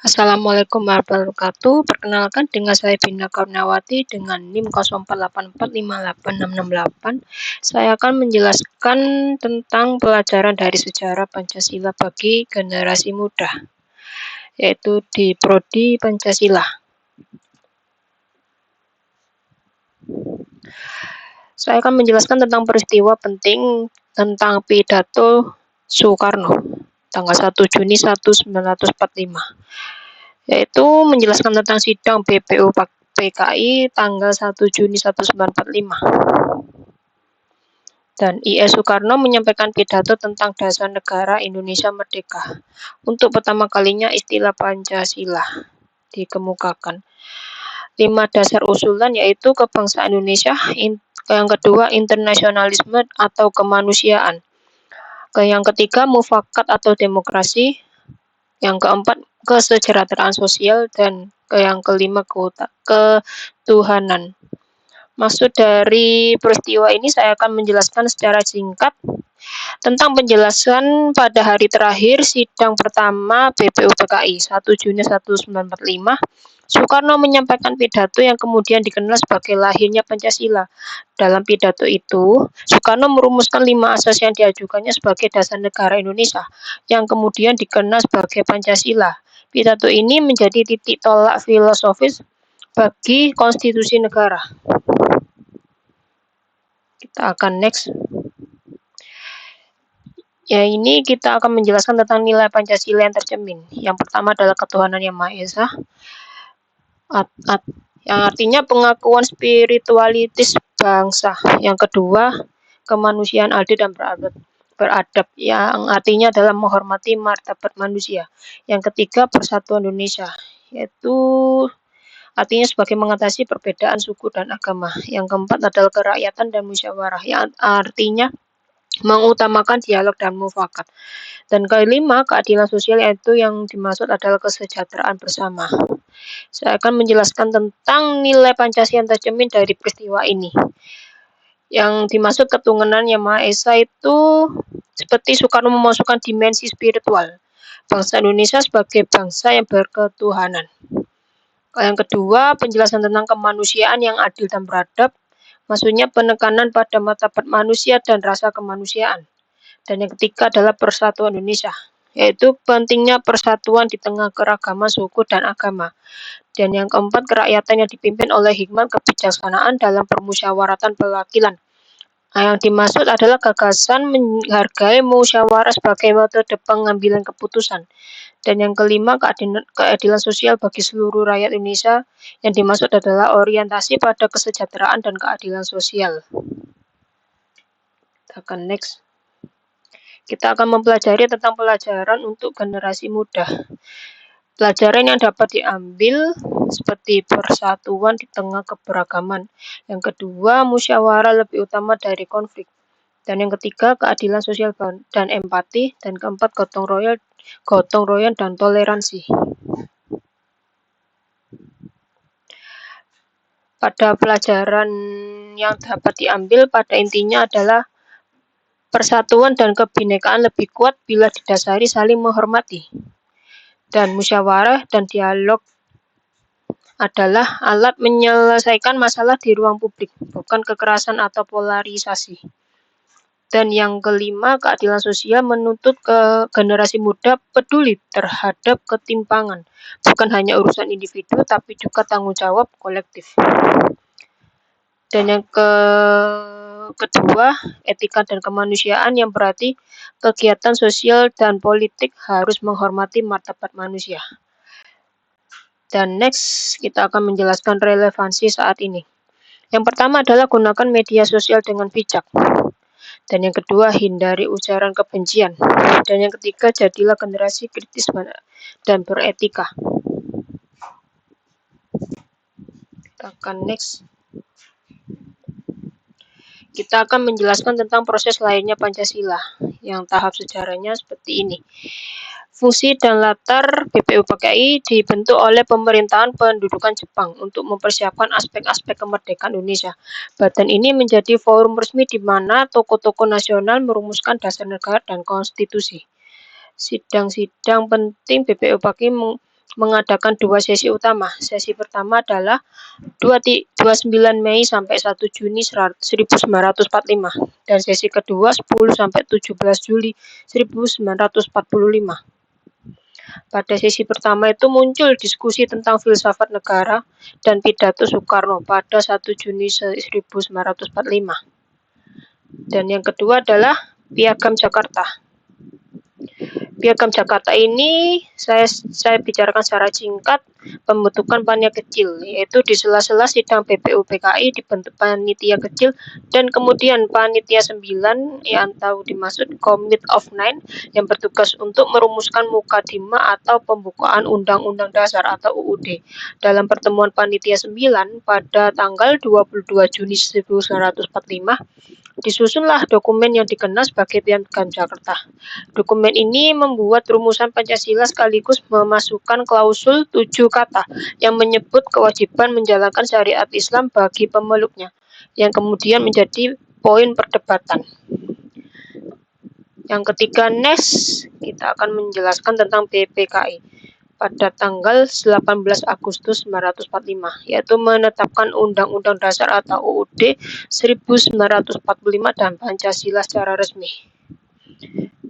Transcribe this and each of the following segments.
Assalamualaikum warahmatullahi wabarakatuh. Perkenalkan dengan saya Bina Kurniawati dengan NIM 0484586668. Saya akan menjelaskan tentang pelajaran dari sejarah Pancasila bagi generasi muda, yaitu di Prodi Pancasila. Saya akan menjelaskan tentang peristiwa penting tentang pidato Soekarno tanggal 1 Juni 1945. Yaitu menjelaskan tentang sidang BPU PKI tanggal 1 Juni 1945. Dan I.E. Soekarno menyampaikan pidato tentang dasar negara Indonesia Merdeka. Untuk pertama kalinya istilah Pancasila dikemukakan. 5 dasar usulan yaitu kebangsaan Indonesia, yang kedua internasionalisme atau kemanusiaan, yang ketiga mufakat atau demokrasi, yang keempat kesejahteraan sosial, dan yang kelima ketuhanan. Maksud dari peristiwa ini saya akan menjelaskan secara singkat tentang penjelasan pada hari terakhir sidang pertama BPU PKI 1 Juni 1945. Soekarno menyampaikan pidato yang kemudian dikenal sebagai lahirnya Pancasila. Dalam pidato itu, Soekarno merumuskan 5 asas yang diajukannya sebagai dasar negara Indonesia, yang kemudian dikenal sebagai Pancasila. Pidato ini menjadi titik tolak filosofis bagi konstitusi negara. Kita akan next. Ya, ini kita akan menjelaskan tentang nilai Pancasila yang tercermin. Yang pertama adalah ketuhanan yang Maha Esa, yang artinya pengakuan spiritualitas bangsa. Yang kedua, kemanusiaan adil dan beradab, yang artinya adalah menghormati martabat manusia. Yang ketiga, persatuan Indonesia, yaitu artinya sebagai mengatasi perbedaan suku dan agama. Yang keempat adalah kerakyatan dan musyawarah, yang artinya mengutamakan dialog dan mufakat. Dan kelima, keadilan sosial, yaitu yang dimaksud adalah kesejahteraan bersama. Saya akan menjelaskan tentang nilai Pancasila yang tercermin dari peristiwa ini. Yang dimaksud ketuhanan yang Maha Esa itu seperti Soekarno memasukkan dimensi spiritual bangsa Indonesia sebagai bangsa yang berketuhanan. Yang kedua, penjelasan tentang kemanusiaan yang adil dan beradab, maksudnya penekanan pada martabat manusia dan rasa kemanusiaan. Dan yang ketiga adalah persatuan Indonesia, yaitu pentingnya persatuan di tengah keragaman suku dan agama. Dan yang keempat, kerakyatan yang dipimpin oleh hikmat kebijaksanaan dalam permusyawaratan perwakilan. Yang dimaksud adalah gagasan menghargai musyawarah sebagai metode pengambilan keputusan. Dan yang kelima, keadilan sosial bagi seluruh rakyat Indonesia, yang dimaksud adalah orientasi pada kesejahteraan dan keadilan sosial. Kita akan next. Kita akan mempelajari tentang pelajaran untuk generasi muda. Pelajaran yang dapat diambil seperti persatuan di tengah keberagaman. Yang kedua, musyawarah lebih utama dari konflik. Dan yang ketiga, keadilan sosial dan empati. Dan keempat, gotong royong dan toleransi. Pada pelajaran yang dapat diambil pada intinya adalah persatuan dan kebinekaan lebih kuat bila didasari saling menghormati. Dan musyawarah dan dialog adalah alat menyelesaikan masalah di ruang publik, bukan kekerasan atau polarisasi. Dan yang kelima, keadilan sosial menuntut ke generasi muda peduli terhadap ketimpangan, bukan hanya urusan individu, tapi juga tanggung jawab kolektif. Dan yang kedua, etika dan kemanusiaan, yang berarti kegiatan sosial dan politik harus menghormati martabat manusia. Dan next, kita akan menjelaskan relevansi saat ini. Yang pertama adalah gunakan media sosial dengan bijak. Dan yang kedua, hindari ujaran kebencian. Dan yang ketiga, jadilah generasi kritis dan beretika. Kita akan next. Kita akan menjelaskan tentang proses lahirnya Pancasila, yang tahap sejarahnya seperti ini. Fungsi dan latar BPU PKI dibentuk oleh pemerintahan pendudukan Jepang untuk mempersiapkan aspek-aspek kemerdekaan Indonesia. Badan ini menjadi forum resmi di mana tokoh-tokoh nasional merumuskan dasar negara dan konstitusi. Sidang-sidang penting BPU PKI mengadakan 2 sesi utama. Sesi pertama adalah 29 Mei sampai 1 Juni 1945 dan sesi kedua 10 sampai 17 Juli 1945. Pada sesi pertama itu muncul diskusi tentang filsafat negara dan pidato Soekarno pada 1 Juni 1945. Dan yang kedua adalah Piagam Jakarta. Piagam Jakarta ini saya bicarakan secara singkat. Pembentukan panitia kecil, yaitu di sela-sela sidang BPUPKI dibentuk panitia kecil dan kemudian panitia 9 yang tahu dimaksud Committee of 9 yang bertugas untuk merumuskan mukadimah atau pembukaan Undang-Undang Dasar atau UUD. Dalam pertemuan panitia 9 pada tanggal 22 Juni 1945 disusunlah dokumen yang dikenal sebagai Piagam Jakarta. Dokumen ini membuat rumusan Pancasila sekaligus memasukkan klausul 7 kata yang menyebut kewajiban menjalankan syariat Islam bagi pemeluknya, yang kemudian menjadi poin perdebatan. Yang ketiga, next, kita akan menjelaskan tentang BPKI pada tanggal 18 Agustus 1945, yaitu menetapkan Undang-Undang Dasar atau UUD 1945 dan Pancasila secara resmi.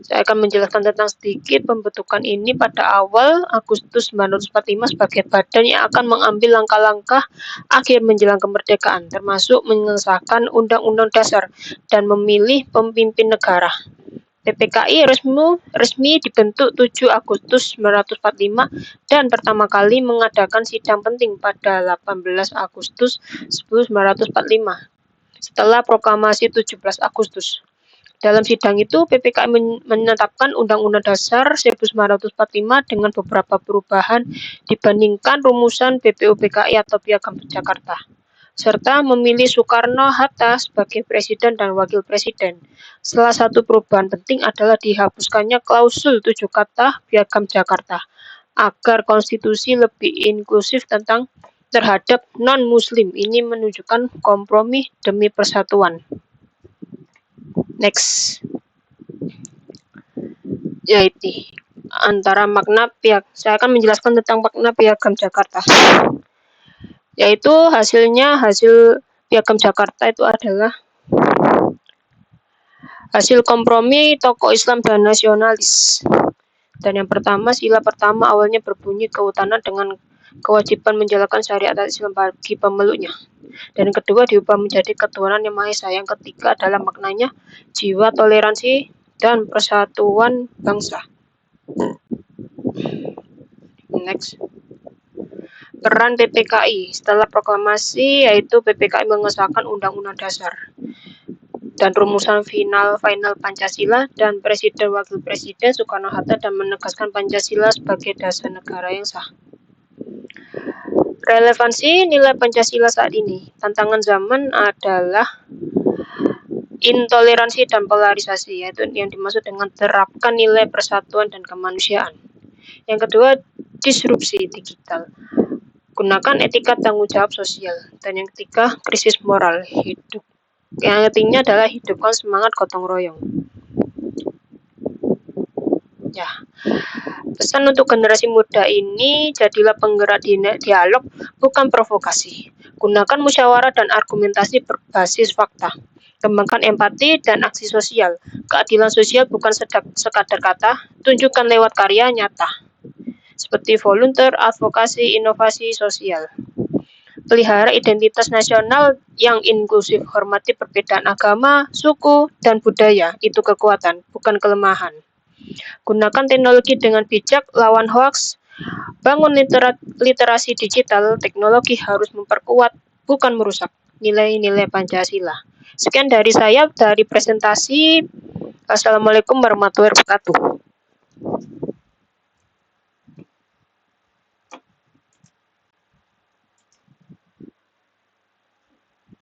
Saya akan menjelaskan tentang sedikit pembentukan ini pada awal Agustus 1945 sebagai badan yang akan mengambil langkah-langkah akhir menjelang kemerdekaan, termasuk mengesahkan Undang-Undang Dasar dan memilih pemimpin negara. PPKI resmi dibentuk 7 Agustus 1945 dan pertama kali mengadakan sidang penting pada 18 Agustus 1945 setelah proklamasi 17 Agustus. Dalam sidang itu, PPKI menetapkan Undang-Undang Dasar 1945 dengan beberapa perubahan dibandingkan rumusan BPUPKI atau Piagam Jakarta, serta memilih Soekarno-Hatta sebagai presiden dan wakil presiden. Salah satu perubahan penting adalah dihapuskannya klausul 7 kata Piagam Jakarta agar konstitusi lebih inklusif terhadap non-muslim. Ini menunjukkan kompromi demi persatuan. Next, yaitu antara makna saya akan menjelaskan tentang makna Piagam Jakarta, yaitu hasil Piagam Jakarta itu adalah hasil kompromi tokoh Islam dan nasionalis. Dan yang pertama, sila pertama awalnya berbunyi kehutanan dengan kewajiban menjalankan syariat Islam bagi pemeluknya. Dan yang kedua diubah menjadi ketuhanan yang Maha Esa. Yang ketiga adalah maknanya jiwa toleransi dan persatuan bangsa. Next, peran PPKI setelah proklamasi, yaitu PPKI mengesahkan Undang-Undang Dasar dan rumusan final Pancasila dan Presiden Wakil Presiden Soekarno-Hatta dan menegaskan Pancasila sebagai dasar negara yang sah. Relevansi nilai Pancasila saat ini. Tantangan zaman adalah intoleransi dan polarisasi, yaitu yang dimaksud dengan terapkan nilai persatuan dan kemanusiaan. Yang kedua, disrupsi digital. Gunakan etika tanggung jawab sosial. Dan yang ketiga, krisis moral hidup. Yang ketiga adalah hidupkan semangat gotong royong. Ya, pesan untuk generasi muda ini, jadilah penggerak dialog, bukan provokasi. Gunakan musyawarah dan argumentasi berbasis fakta. Kembangkan empati dan aksi sosial. Keadilan sosial bukan sekadar kata, tunjukkan lewat karya nyata. Seperti volunteer, advokasi, inovasi sosial. Pelihara identitas nasional yang inklusif, hormati perbedaan agama, suku, dan budaya. Itu kekuatan, bukan kelemahan. Gunakan teknologi dengan bijak, lawan hoaks, bangun literasi digital. Teknologi harus memperkuat, bukan merusak nilai-nilai Pancasila. Sekian dari saya, dari presentasi. Assalamualaikum warahmatullahi wabarakatuh.